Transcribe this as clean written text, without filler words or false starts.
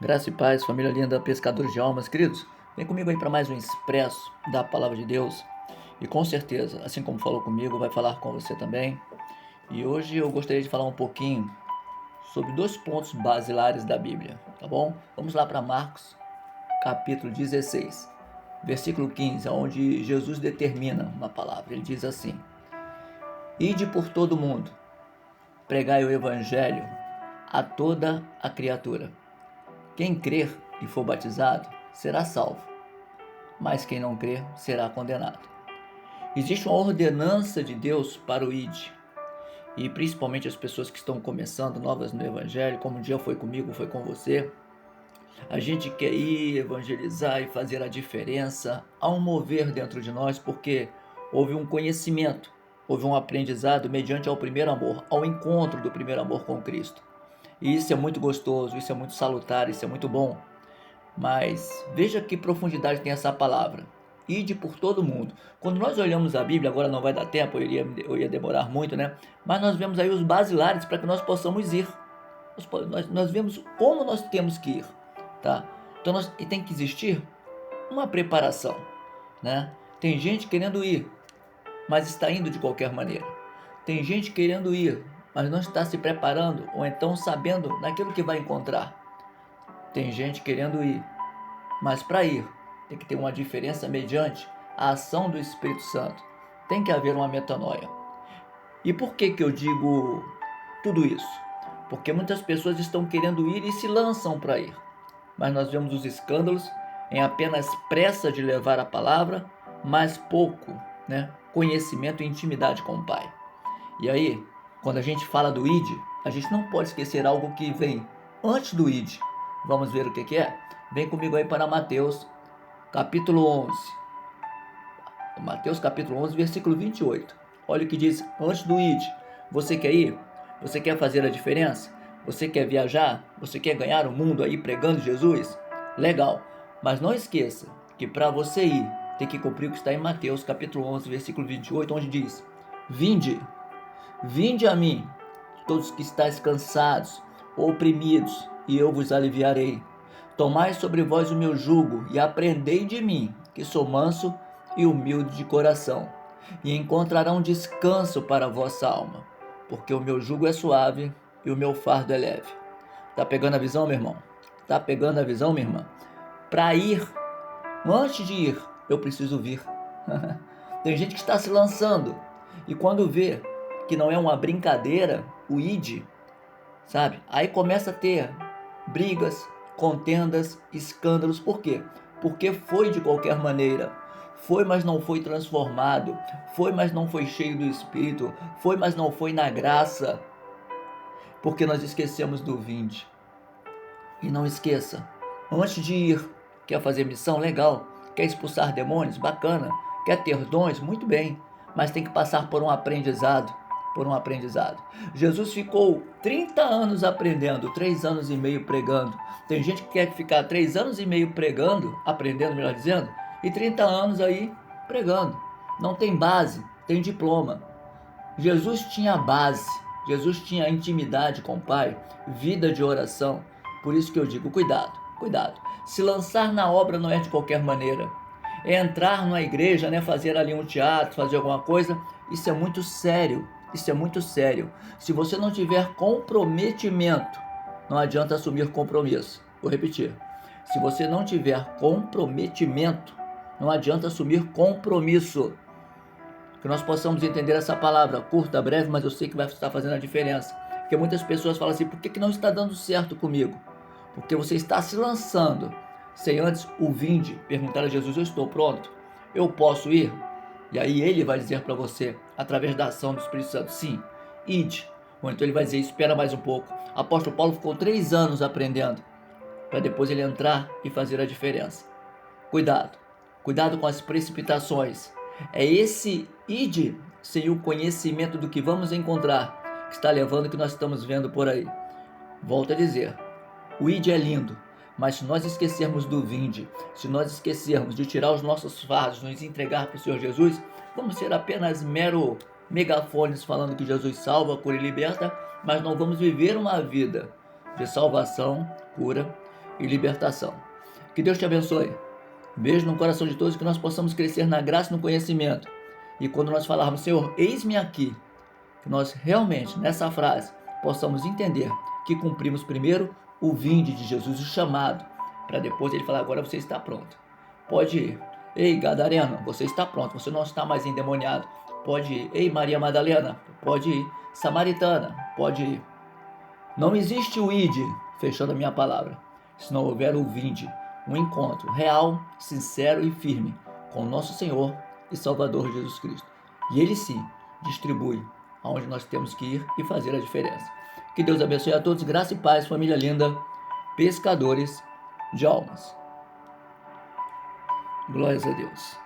Graça e paz, família linda, pescadores de almas, queridos. Vem comigo aí para mais um expresso da palavra de Deus. E com certeza, assim como falou comigo, vai falar com você também. E hoje eu gostaria de falar um pouquinho sobre dois pontos basilares da Bíblia, tá bom? Vamos lá para Marcos, capítulo 16, versículo 15, onde Jesus determina uma palavra. Ele diz assim: Ide por todo mundo, pregai o evangelho a toda a criatura. Quem crer e for batizado será salvo, mas quem não crer será condenado. Existe uma ordenança de Deus para o ID, e principalmente as pessoas que estão começando novas no Evangelho, como um dia foi comigo, foi com você. A gente quer ir evangelizar e fazer a diferença. Há um mover dentro de nós, porque houve um conhecimento, houve um aprendizado mediante ao primeiro amor, ao encontro do primeiro amor com Cristo. E isso é muito gostoso, isso é muito salutar, isso é muito bom. Mas veja que profundidade tem essa palavra. Ide por todo mundo. Quando nós olhamos a Bíblia, agora não vai dar tempo, eu ia demorar muito, né? Mas nós vemos aí os basilares para que nós possamos ir. Nós vemos como nós temos que ir, tá? Então e tem que existir uma preparação, né? Tem gente querendo ir, mas está indo de qualquer maneira. Tem gente querendo ir, mas não está se preparando ou então sabendo naquilo que vai encontrar. Tem gente querendo ir, mas para ir tem que ter uma diferença mediante a ação do Espírito Santo. Tem que haver uma metanoia. E por que eu digo tudo isso? Porque muitas pessoas estão querendo ir e se lançam para ir. Mas nós vemos os escândalos em apenas pressa de levar a palavra, mas pouco, né, conhecimento e intimidade com o Pai. E aí, quando a gente fala do ID, a gente não pode esquecer algo que vem antes do ID. Vamos ver o que é? Vem comigo aí para Mateus, capítulo 11. Mateus, capítulo 11, versículo 28. Olha o que diz antes do ID. Você quer ir? Você quer fazer a diferença? Você quer viajar? Você quer ganhar o mundo aí pregando Jesus? Legal. Mas não esqueça que para você ir, tem que cumprir o que está em Mateus, capítulo 11, versículo 28, onde diz: Vinde a mim, todos que estáis cansados, oprimidos, e eu vos aliviarei. Tomai sobre vós o meu jugo e aprendei de mim, que sou manso e humilde de coração, e encontrarão descanso para a vossa alma, porque o meu jugo é suave e o meu fardo é leve. Tá pegando a visão, meu irmão? Tá pegando a visão, minha irmã? Para ir, antes de ir, eu preciso vir. Tem gente que está se lançando, e quando vê que não é uma brincadeira, o ID, sabe? Aí começa a ter brigas, contendas, escândalos. Por quê? Porque foi de qualquer maneira. Foi, mas não foi transformado. Foi, mas não foi cheio do Espírito. Foi, mas não foi na graça. Porque nós esquecemos do vinde. E não esqueça, antes de ir, quer fazer missão? Legal. Quer expulsar demônios? Bacana. Quer ter dons? Muito bem. Mas tem que passar por um aprendizado. Jesus ficou 30 anos aprendendo, 3 anos e meio pregando. Tem gente que quer ficar 3 anos e meio pregando, aprendendo, melhor dizendo, e 30 anos aí pregando. Não tem base, tem diploma. Jesus tinha base, Jesus tinha intimidade com o Pai, vida de oração. Por isso que eu digo, cuidado. Se lançar na obra não é de qualquer maneira. É entrar numa igreja, né, fazer ali um teatro, fazer alguma coisa, isso é muito sério. Se você não tiver comprometimento, não adianta assumir compromisso. Vou repetir. Se você não tiver comprometimento, não adianta assumir compromisso. Que nós possamos entender essa palavra curta, breve, mas eu sei que vai estar fazendo a diferença. Porque muitas pessoas falam assim: por que não está dando certo comigo? Porque você está se lançando sem antes o vinde, perguntar a Jesus: eu estou pronto? Eu posso ir? E aí ele vai dizer para você, através da ação do Espírito Santo: sim, ide. Ou então ele vai dizer: espera mais um pouco. O apóstolo Paulo ficou 3 anos aprendendo, para depois ele entrar e fazer a diferença. Cuidado com as precipitações. É esse ide sem o conhecimento do que vamos encontrar que está levando o que nós estamos vendo por aí. Volto a dizer, o ide é lindo, mas se nós esquecermos do vinde, se nós esquecermos de tirar os nossos fardos, nos entregar para o Senhor Jesus, vamos ser apenas mero megafones falando que Jesus salva, cura e liberta, mas não vamos viver uma vida de salvação, cura e libertação. Que Deus te abençoe. Beijo no coração de todos, que nós possamos crescer na graça e no conhecimento. E quando nós falarmos, Senhor, eis-me aqui, que nós realmente, nessa frase, possamos entender que cumprimos primeiro o vinde de Jesus, o chamado, para depois ele falar, agora você está pronto. Pode ir. Ei, Gadareno, você está pronto, você não está mais endemoniado. Pode ir. Ei, Maria Madalena, pode ir. Samaritana, pode ir. Não existe o ide, fechando a minha palavra, se não houver o vinde, um encontro real, sincero e firme com o nosso Senhor e Salvador Jesus Cristo. E Ele sim distribui aonde nós temos que ir e fazer a diferença. Que Deus abençoe a todos, graça e paz, família linda, pescadores de almas. Glórias a Deus.